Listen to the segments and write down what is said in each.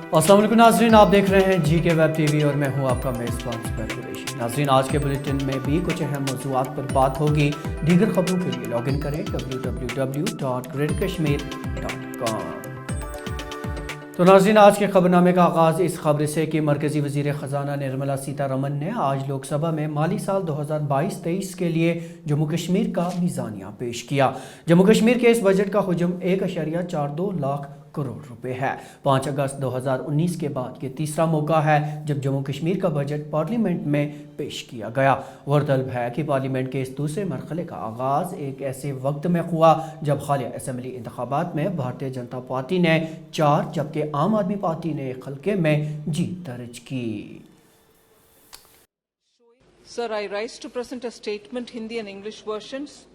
अस्सलाम वालेकुम नाज़रीन, आप देख रहे हैं जी के वेब टीवी और मैं हूं आपका मेज़बान ज़ुबैर कुरैशी। नाज़रीन, आज के बुलेटिन में भी कुछ अहम मौज़ूआत पर बात होगी। दीगर खबरों के लिए लॉगिन करें www.greaterkashmir.com। तो नाज़रीन, आज के खबरनामे का आगाज़ इस खबर से कि मरकज़ी वज़ीर ख़जाना निर्मला सीतारमन ने आज लोकसभा में माली साल 2022-23 के लिए जम्मू कश्मीर का मीज़ानिया पेश किया। जम्मू कश्मीर के इस बजट का हुजम 1.42 लाख करोड़ रुपए है। 5 अगस्त 2019 के बाद ये तीसरा मौका है जब जम्मू कश्मीर का बजट पार्लियामेंट में पेश किया गया। गौरतलब है कि पार्लियामेंट के इस दूसरे मरहले का आगाज़ एक ऐसे वक्त में हुआ जब हालिया असम्बली इंतखाबात में भारतीय जनता पार्टी ने 4 जबकि आम आदमी पार्टी ने एक हल्के में जीत दर्ज की। Sir, I rise to present a statement, Hindi and English versions,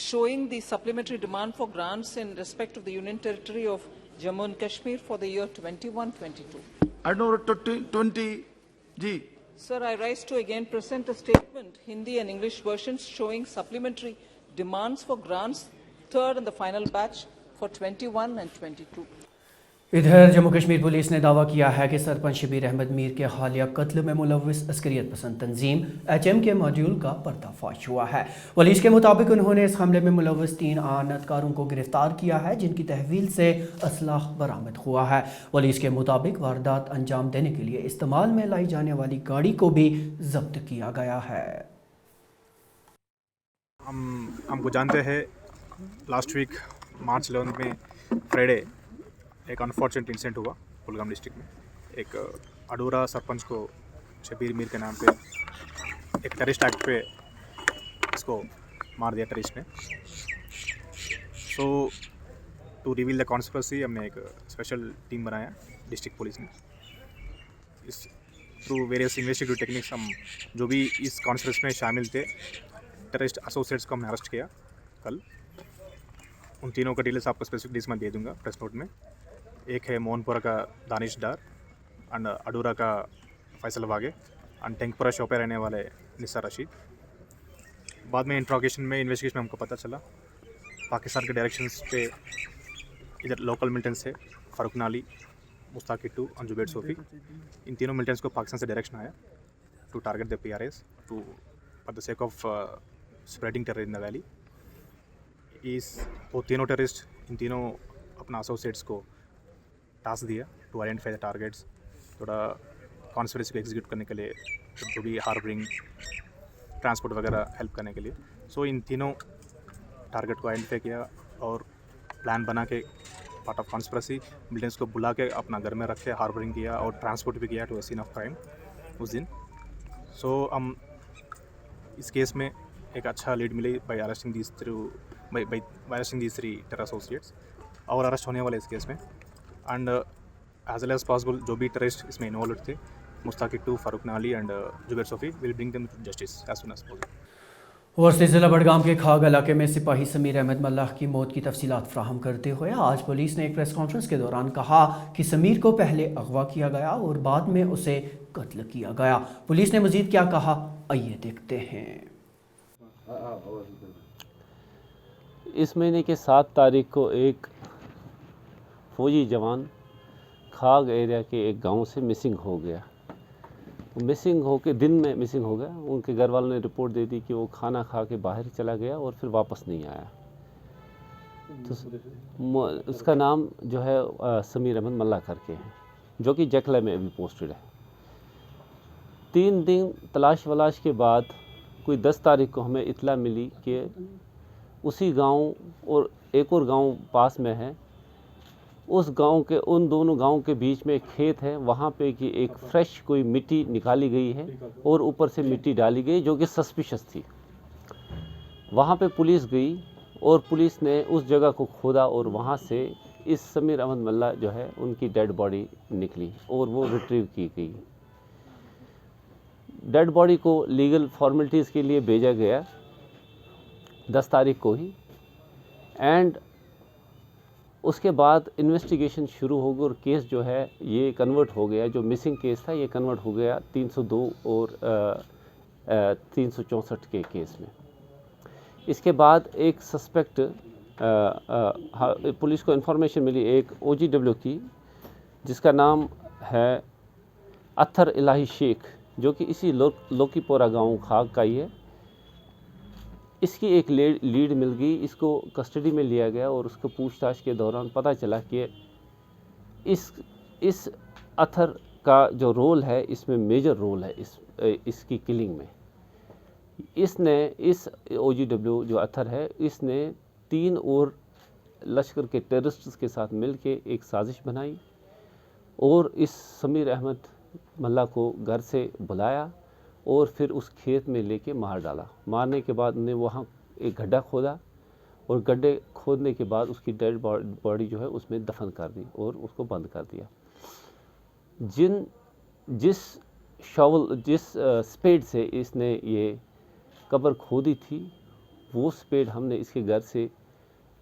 showing the supplementary demand for grants in respect of the Union Territory of Jammu and Kashmir for the year 21-22. Item number 20 G. Sir, I rise to again present a statement, Hindi and English versions, showing supplementary demands for grants, third and the final batch for 21 and 22. इधर Jammu Kashmir police ने दावा किया है कि सरपंच शबीर अहमद मीर के हालिया कत्ल में मुलव्विस अस्करियत पसंद तंजीम HM के मॉड्यूल का पर्दाफाश हुआ है। पुलिस के मुताबिक उन्होंने इस हमले में मुलव्विस 3 आनतकारों को गिरफ्तार किया है, जिनकी तहवील से असलाह बरामद हुआ है। पुलिस के मुताबिक वारदात अंजाम देने के लिए इस्तेमाल में लाई जाने वाली गाड़ी को भी जब्त किया गया है। हमको जानते हैं लास्ट वीक मार्च 11 में फ्राइडे एक अनफॉर्चुनेट इंसिडेंट हुआ कुलगाम डिस्ट्रिक्ट में। एक अडूरा सरपंच को शबीर मीर के नाम पे एक टेररिस्ट एक्ट पे इसको मार दिया टेररिस्ट ने। सो टू रिवील द कॉन्स्पिरेसी हमने एक स्पेशल टीम बनाया डिस्ट्रिक्ट पुलिस ने। इस थ्रू वेरियस इन्वेस्टिगेटिव टेक्निक्स हम जो भी इस कॉन्स्पिरेसी में शामिल थे टेररिस्ट एसोसिएट्स को हमने अरेस्ट किया कल। उन तीनों का डिटेल्स आपको स्पेसिफिक डिटेल्स मैं दे दूंगा प्रेस नोट में। एक है मोहनपुरा का दानिश डार एंड अडूरा का फैसल वागे एंड टेंकपुरा शोपे रहने वाले निसार रशीद। बाद में इंट्रोगेशन में इन्वेस्टिगेशन में हमको पता चला पाकिस्तान के डायरेक्शंस पे इधर लोकल मिलिटेंट्स है फ़ारूक नाली, मुस्ताक किट्टू और जुबैर सोफ़ी। इन तीनों मिलिटेंट्स को पाकिस्तान से डायरेक्शन आया to target the PRAs to for the sake of spreading terror in the valley. वो तीनों टेररिस्ट इन तीनों अपना एसोसिएट्स को टास्क दिया टू आइडेंटिफाई द टारगेट्स, थोड़ा कॉन्स्पिरेसी को एग्जीक्यूट करने के लिए, जो भी हार्बरिंग ट्रांसपोर्ट वगैरह हेल्प करने के लिए। सो इन तीनों टारगेट को आइडेंटिफाई किया और प्लान बना के पार्ट ऑफ कॉन्स्पिरेसी मिलिटेंट्स को बुला के अपना घर में रखे हार्बरिंग किया और ट्रांसपोर्ट भी किया to a scene of crime उस दिन। सो हम इस केस में एक अच्छा लीड मिली by arresting these three terror associates और अरेस्ट होने वाले इस केस में। And as well as possible जो भी टेररिस्ट इसमें इन्वॉल्व थे Mushtaq Kittoo, Farooq Nali and Zubair Sofi will bring them to justice as soon as possible. और ज़िला बडगाम के खाग इलाके में सिपाही समीर अहमद मल्लाह की मौत की तफसीलात फ्राहम करते हुए आज पुलिस ने एक प्रेस कॉन्फ्रेंस के दौरान कहा कि समीर को पहले अगवा किया गया और बाद में उसे कत्ल किया गया। पुलिस ने मजीद क्या कहा, आइए देखते हैं। इस महीने के 7 तारीख को एक फौजी जवान खाग एरिया के एक गांव से मिसिंग हो गया। मिसिंग हो के दिन में मिसिंग हो गया। उनके घर वालों ने रिपोर्ट दे दी कि वो खाना खा के बाहर चला गया और फिर वापस नहीं आया। तो उसका नाम जो है समीर अहमद मल्ला करके है, जो कि जखला में अभी पोस्टेड है। 3 दिन तलाश वलाश के बाद कोई 10 तारीख को हमें इतला मिली कि उसी गांव और एक और गांव पास में है, उस गांव के उन दोनों गांव के बीच में एक खेत है, वहाँ पे कि एक फ्रेश कोई मिट्टी निकाली गई है और ऊपर से मिट्टी डाली गई जो कि सस्पिशियस थी। वहाँ पे पुलिस गई और पुलिस ने उस जगह को खोदा और वहाँ से इस समीर अहमद मल्ला जो है उनकी डेड बॉडी निकली और वो रिट्रीव की गई। डेड बॉडी को लीगल फॉर्मेलिटीज़ के लिए भेजा गया 10 तारीख को ही। एंड उसके बाद इन्वेस्टिगेशन शुरू हो गई और केस जो है ये कन्वर्ट हो गया, जो मिसिंग केस था ये कन्वर्ट हो गया 302 और 364 के केस में। इसके बाद एक सस्पेक्ट पुलिस को इन्फॉर्मेशन मिली एक OGW की, जिसका नाम है अत्थर इलाही शेख, जो कि इसी लोकीपोरा गांव खाग का ही है। इसकी एक लीड मिल गई, इसको कस्टडी में लिया गया और उसको पूछताछ के दौरान पता चला कि इस अत्थर का जो रोल है, इसमें मेजर रोल है इसकी किलिंग में। इसने इस OGW जो अत्थर है, इसने 3 और लश्कर के टेररिस्ट्स के साथ मिलके एक साजिश बनाई और इस समीर अहमद मल्ला को घर से बुलाया और फिर उस खेत में लेके मार डाला। मारने के बाद उन्हें वहाँ एक गड्ढा खोदा और गड्ढे खोदने के बाद उसकी डेड बॉडी जो है उसमें दफन कर दी और उसको बंद कर दिया। जिस स्पेड से इसने ये कब्र खोदी थी, वो स्पेड हमने इसके घर से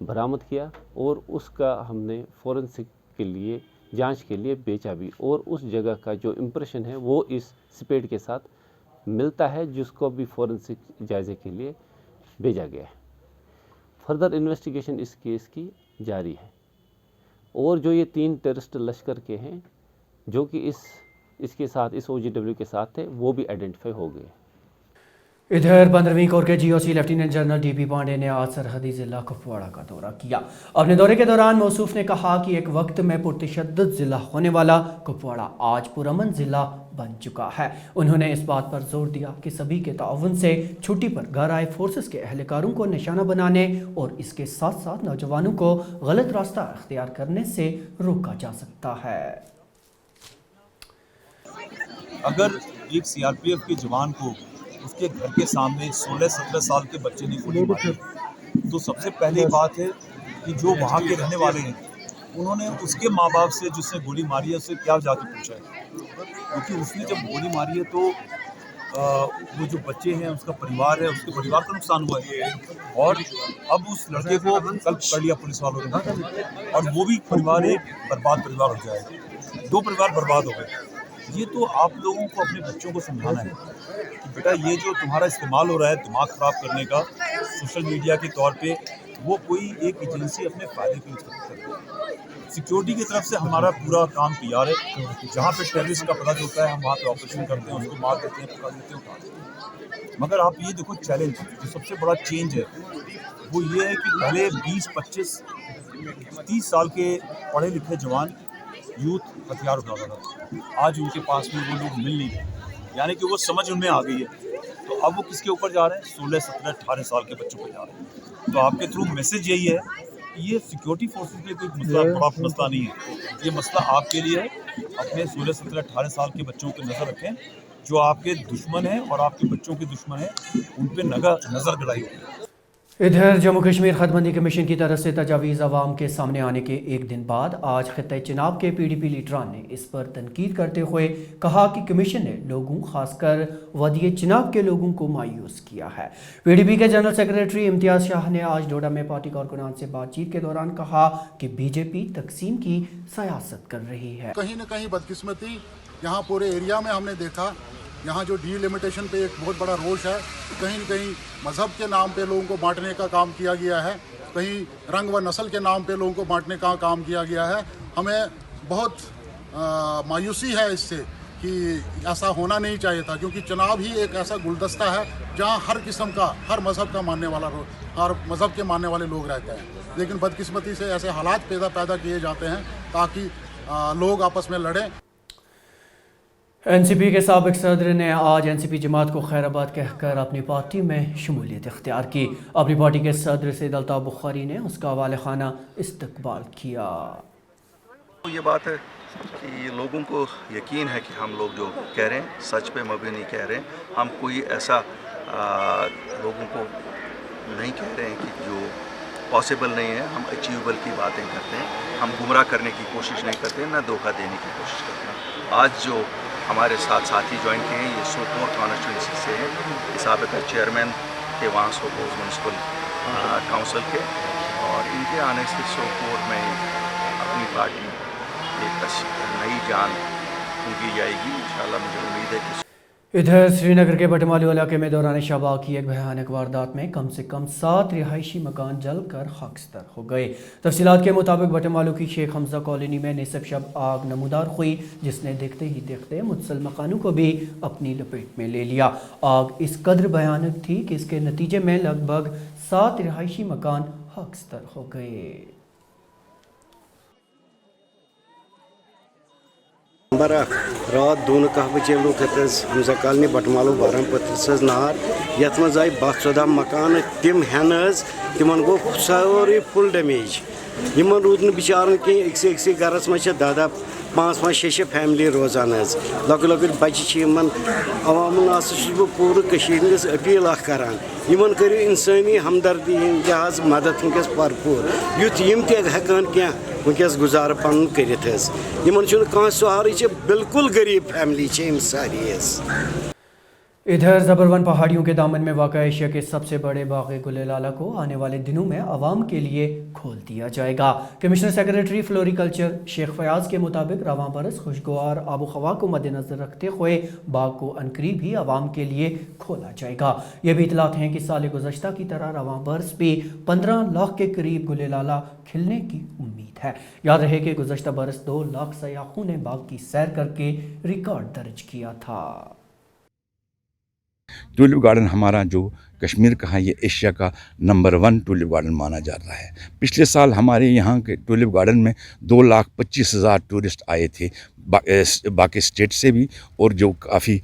बरामद किया और उसका हमने फोरेंसिक के लिए जांच के लिए बेचा भी, और उस जगह का जो इम्प्रेशन है वो इस स्पेड के साथ मिलता है, जिसको भी फोरेंसिक जायजे के लिए भेजा गया है। फर्दर इन्वेस्टिगेशन इस केस की जारी है और जो ये 3 टेररिस्ट लश्कर के हैं जो कि इसके साथ इस OGW के साथ थे, वो भी आइडेंटिफाई हो गए। इधर 15वीं कोर के GOC lieutenant general DP Pandey ने आज सरहदी जिला कुपवाड़ा का दौरा किया। अपने दौरे के दौरान मौसूफ ने कहा कि एक वक्त में पुरतशद्दुद जिला होने वाला कुपवाड़ा आज पुरअमन जिला बन चुका है। उन्होंने इस बात पर जोर दिया कि सभी के ताउन से छुट्टी पर घर आए फोर्सेस के एहलकारों को निशाना बनाने और इसके साथ साथ नौजवानों को गलत रास्ता अख्तियार करने से रोका जा सकता है। अगर एक CRPF के जवान को उसके घर के सामने 16-17 साल के बच्चे ने गोली मारी, तो सबसे पहली बात है कि जो वहाँ के रहने वाले हैं उन्होंने उसके माँ बाप से जिसने गोली मारी है उससे क्या जाके पूछा है, क्योंकि उसने जब गोली मारी है तो वो जो बच्चे हैं उसका परिवार है, उसके परिवार का नुकसान हुआ है और अब उस लड़के को कल पकड़ लिया पुलिस वालों ने और वो भी परिवार एक बर्बाद परिवार हो जाएगा, 2 परिवार बर्बाद हो गए। ये तो आप लोगों को अपने बच्चों को समझाना है कि बेटा ये जो तुम्हारा इस्तेमाल हो रहा है दिमाग ख़राब करने का सोशल मीडिया के तौर पे, वो कोई एक एजेंसी अपने फ़ायदे के लिए इस्तेमाल करती है। सिक्योरिटी की तरफ से हमारा पूरा काम तैयार है, जहाँ पे टेररिस्ट का पता चलता है हम वहाँ पे ऑपरेशन करते हैं, उसको मार देते हैं, पकड़ देते हैं, उठा देते हैं। मगर आप ये देखो चैलेंज जो सबसे बड़ा चेंज है वो ये है कि पहले 20, 25, 30 साल के पढ़े लिखे जवान यूथ हथियार उठाता था, आज उनके पास में वो लोग मिल नहीं रहे, यानी कि वो समझ उनमें आ गई है। तो अब वो किसके ऊपर जा रहे हैं? 16, 17, 18 साल के बच्चों पर जा रहे हैं। तो आपके थ्रू मैसेज यही है कि ये सिक्योरिटी फोर्सेस के लिए कोई मसला बड़ा मसला नहीं है, ये मसला आपके लिए है। अपने 16, 17, 18 साल के बच्चों पर नज़र रखें, जो आपके दुश्मन हैं और आपके बच्चों के दुश्मन हैं उन पर नज़र गड़ाई होगी। इधर जम्मू कश्मीर खतबंदी कमीशन की तरफ से तजावीज़ अवाम के सामने आने के एक दिन बाद आज खित्ते चिनाब के PDP लीडरान ने इस पर तनकीद करते हुए कहा कि कमीशन ने लोगों खासकर वादी चिनाब के लोगों को मायूस किया है। PDP के जनरल सेक्रेटरी इम्तियाज़ शाह ने आज डोडा में पार्टी कारकुनान से बातचीत के दौरान कहा कि BJP तकसीम की सियासत कर रही है। कहीं न कहीं बदकिस्मती यहाँ पूरे एरिया में हमने देखा, यहाँ जो डिलिमिटेशन पे एक बहुत बड़ा रोष है, कहीं न कहीं मज़हब के नाम पे लोगों को बांटने का काम किया गया है, कहीं रंग व नस्ल के नाम पे लोगों को बांटने का काम किया गया है। हमें बहुत मायूसी है इससे कि ऐसा होना नहीं चाहिए था, क्योंकि चुनाव ही एक ऐसा गुलदस्ता है जहाँ हर किस्म का, हर मज़हब का मानने वाला हर मज़हब के मानने वाले लोग रहते हैं। लेकिन बदकिस्मती से ऐसे हालात पैदा किए जाते हैं ताकि लोग आपस में लड़ें। NCP के साबिक सदर ने आज NCP जमात को खैराबाद कहकर अपनी पार्टी में शमूलियत इख्तियार की। अपनी पार्टी के सदर सैयद अल्ताफ़ बुखारी ने उसका वाले खाना इस्तकबाल किया। तो ये बात है कि लोगों को यकीन है कि हम लोग जो कह रहे हैं सच पे मबनी नहीं कह रहे हैं। हम कोई ऐसा लोगों को नहीं कह रहे हैं कि जो पॉसिबल नहीं है, हम अचीवेबल की बातें करते हैं। हम गुमराह करने की कोशिश नहीं करते, ना धोखा देने की कोशिश करते हैं। आज जो हमारे साथ साथी ज्वाइन किए हैं ये सोपोर कॉन्स्टिट्यूंसी से हैं, साबिक़ा चेयरमैन थे वहाँ सोपोर म्यूनसिपल काउंसिल के, और इनके आने से सोपोर में अपनी पार्टी एक नई जान उनकी जाएगी। इंशाल्लाह मुझे उम्मीद है कि इधर श्रीनगर के बटमालू इलाके में दौरान शबाब की एक भयानक वारदात में कम से कम 7 रिहायशी मकान जलकर खाकस्तर हो गए। तफसीलात के मुताबिक बटमालू की शेख हमजा कॉलोनी में निसफ शब आग नमूदार हुई, जिसने देखते ही देखते मुतसल मकानों को भी अपनी लपेट में ले लिया। आग इस कदर भयानक थी कि इसके नतीजे में लगभग 7 रिहायशी मकान खाकस्तर हो गए। नंबर रात 2:30 बजे लोग हमजा कॉलोनी बटमालू बारम पत्र नार यथ मज आई 12-14 मकान तम हेन तिमन गो सारी फुल डैमेज यमन रूद न बिचारन कहीं अक्स गरस मज 5-5-6 फैमिली रोजान लॉकट बच्चे अवामन बह पूरे अपील करान यमन करो इंसानी हमदर्दी लिहाज मदद वनकस भरपूर युथ यम तकान क्या वनकस गुजार पन कर सहारे बिल्कुल गरीब फैमिली सारी। इधर ज़बरवन पहाड़ियों के दामन में वाक़ा एशिया के सबसे बड़े बाग़ गुलेलाला को आने वाले दिनों में आवाम के लिए खोल दिया जाएगा। Commissioner secretary floriculture Sheikh Fayaz के मुताबिक रवां बरस खुशगवार आबो हवा को मद्देनज़र रखते हुए बाग को अनकरीब ही आवाम के लिए खोला जाएगा। ये भी इतलात हैं कि साल गुज़श्ता की तरह रवां बरस भी 15 लाख के करीब गुलेलाला खिलने की उम्मीद है। याद रहे कि गुज़श्ता बरस 2 लाख सयाहों ने बाग की सैर करके रिकॉर्ड दर्ज किया था। टूलिप गार्डन हमारा जो कश्मीर का है, ये एशिया का नंबर 1 टूलिप गार्डन माना जाता है। पिछले साल हमारे यहाँ के टूलिप गार्डन में 2,25,000 टूरिस्ट आए थे बाकी स्टेट से भी, और जो काफ़ी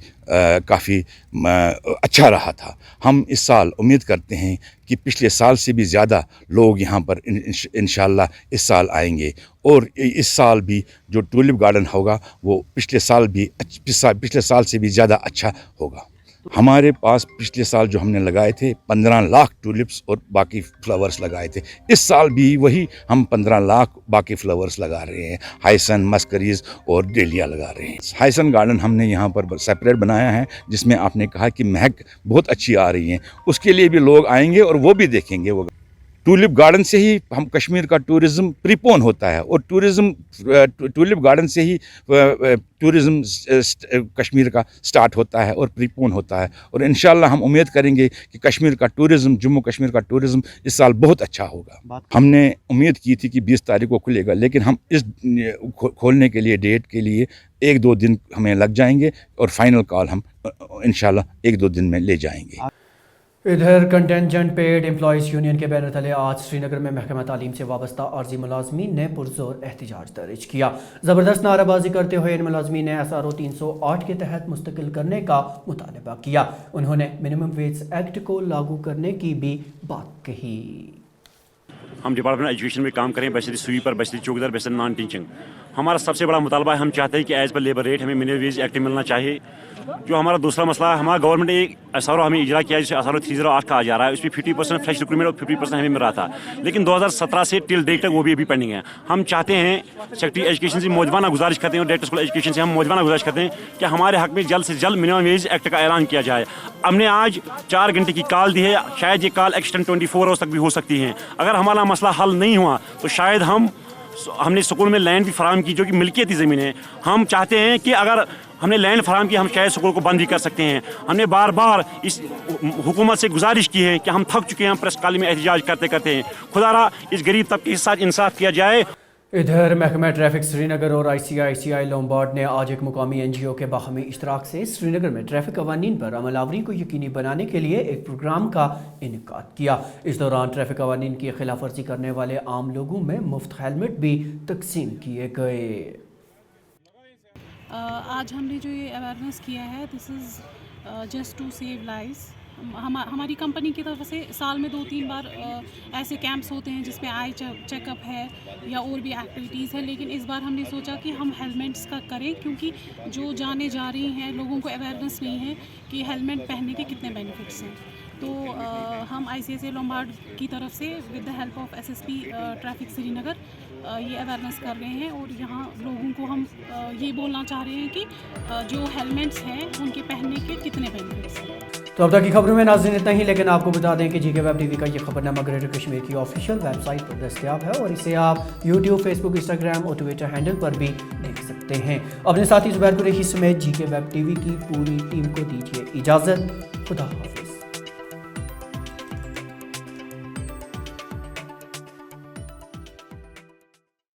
अच्छा रहा था। हम इस साल उम्मीद करते हैं कि पिछले साल से भी ज़्यादा लोग यहाँ पर इंशाल्लाह इस साल आएंगे, और इस साल भी जो टूलिप गार्डन होगा वो पिछले साल से भी ज़्यादा अच्छा होगा। हमारे पास पिछले साल जो हमने लगाए थे 15 लाख टूलिप्स और बाकी फ्लावर्स लगाए थे, इस साल भी वही हम 15 लाख बाकी फ्लावर्स लगा रहे हैं। हाइसन, मस्करीज और डेलिया लगा रहे हैं। हाइसन गार्डन हमने यहाँ पर सेपरेट बनाया है, जिसमें आपने कहा कि महक बहुत अच्छी आ रही है, उसके लिए भी लोग आएंगे और वो भी देखेंगे। वो टूलिप गार्डन से ही हम कश्मीर का टूरिज़्म प्रीपोन होता है, और टूलिप गार्डन से ही टूरिज़्म कश्मीर का स्टार्ट होता है और प्रीपोन होता है। और इंशाल्लाह हम उम्मीद करेंगे कि कश्मीर का टूरिज़्म, जम्मू कश्मीर का टूरिज़्म इस साल बहुत अच्छा होगा। हमने उम्मीद की थी कि 20 तारीख को खुलेगा, लेकिन हम इस खोलने के लिए डेट के लिए 1-2 दिन हमें लग जाएंगे, और फाइनल कॉल हम इंशाल्लाह 1-2 दिन में ले जाएंगे। इधर कंटेंजेंट पेड एम्प्लॉइज़ यूनियन के बैनर तले आज श्रीनगर में महकमा तालीम से वाबस्ता आर्जी मुलाजमीन ने पुरजोर एहतजाज दर्ज किया। ज़बरदस्त नाराबाजी करते हुए इन मुलाजमीन ने SRO 308 के तहत मुस्तकिल करने का मुतालबा किया। उन्होंने मिनिमम वेज एक्ट को लागू करने की भी बात कही। हम डिपार्टमेंट एजुकेशन में काम करें, बशरी स्वीपर, बशरी चौकीदार, बशरी नॉन टीचिंग। हमारा सबसे बड़ा मुतालबा है, हम चाहते हैं कि एज पर लेबर रेट हमें मिनिमम वेज एक्ट मिलना चाहिए। जो हमारा दूसरा मसला है, हमारा गवर्नमेंट ने एक SRO हमें इजरा किया, जिसे SRO 308 कहा जा रहा है। उसमें 50% फ्रेश रिक्रूटमेंट और 50% हमें मिल रहा था, लेकिन 2017 से टिल डेट तक वो भी अभी पेंडिंग है। हम चाहते हैं, सेक्रेटरी एजुकेशन से मौजवाना गुजारिश करते हैं और डायरेक्टर स्कूल एजुकेशन से हम मौजवाना गुजारिश करते हैं कि हमारे हक में जल्द से जल्द मिनिमम वेज एक्ट का ऐलान किया जाए। हमने आज 4 घंटे की कॉल दी है, शायद ये कॉल एक्सटेंड 24 आवर्स तक भी हो सकती है। अगर हमारा मसला हल नहीं हुआ तो शायद हमने स्कूल में लैंड भी फराहम की, जो कि मिल्कियती ज़मीन है। हम चाहते हैं कि अगर हमने लैंड फराहम की, हम शायद स्कूल को बंद भी कर सकते हैं। हमने बार बार इस हुकूमत से गुजारिश की है कि हम थक चुके हैं प्रेस कॉलोनी में एहतजाज करते करते हैं। खुदारा इस गरीब तबके के साथ इंसाफ किया जाए। इधर महकमा ट्रैफिक श्रीनगर और ICICI लोम्बार्ड ने आज एक मुकामी NGO के बाहमी इश्तराक से श्रीनगर में ट्रैफिक कवानीन पर अमलावरी को यकीनी बनाने के लिए एक प्रोग्राम का इनेकाद किया। इस दौरान ट्रैफिक कवानीन की खिलाफ वर्जी करने वाले आम लोगों में मुफ्त हेलमेट भी तकसीम किए गए। आज हमने जो ये अवेयरनेस किया है, this is just to save lives. हमारी कंपनी की तरफ से साल में 2-3 बार ऐसे कैंप्स होते हैं जिसमें आई चेकअप है या और भी एक्टिविटीज़ है, लेकिन इस बार हमने सोचा कि हम हेलमेट्स का करें, क्योंकि जो जाने जा रही हैं लोगों को अवेयरनेस नहीं है कि हेलमेट पहनने के कितने बेनिफिट्स हैं। तो हम ICSA लोम्बार्ड की तरफ से with the help of SSP traffic Srinagar ये अवेयरनेस कर रहे हैं और यहाँ लोगों को हम ये बोलना चाह रहे हैं कि जो हेलमेट्स हैं उनके पहनने के कितने बेनिफिट्स हैं। तो अब तक की खबरों में नाज़रीन इतना ही, लेकिन आपको बता दें कि GK वेब TV का ये खबरनामा ग्रेटर कश्मीर की ऑफिशियल वेबसाइट पर दस्तयाब है और इसे आप YouTube, Facebook, Instagram और Twitter हैंडल पर भी देख सकते हैं। अपने साथी ज़ुबैर कुरैशी समेत GK वेब TV की पूरी टीम को दीजिए इजाज़त। खुदा हाफ़िज़।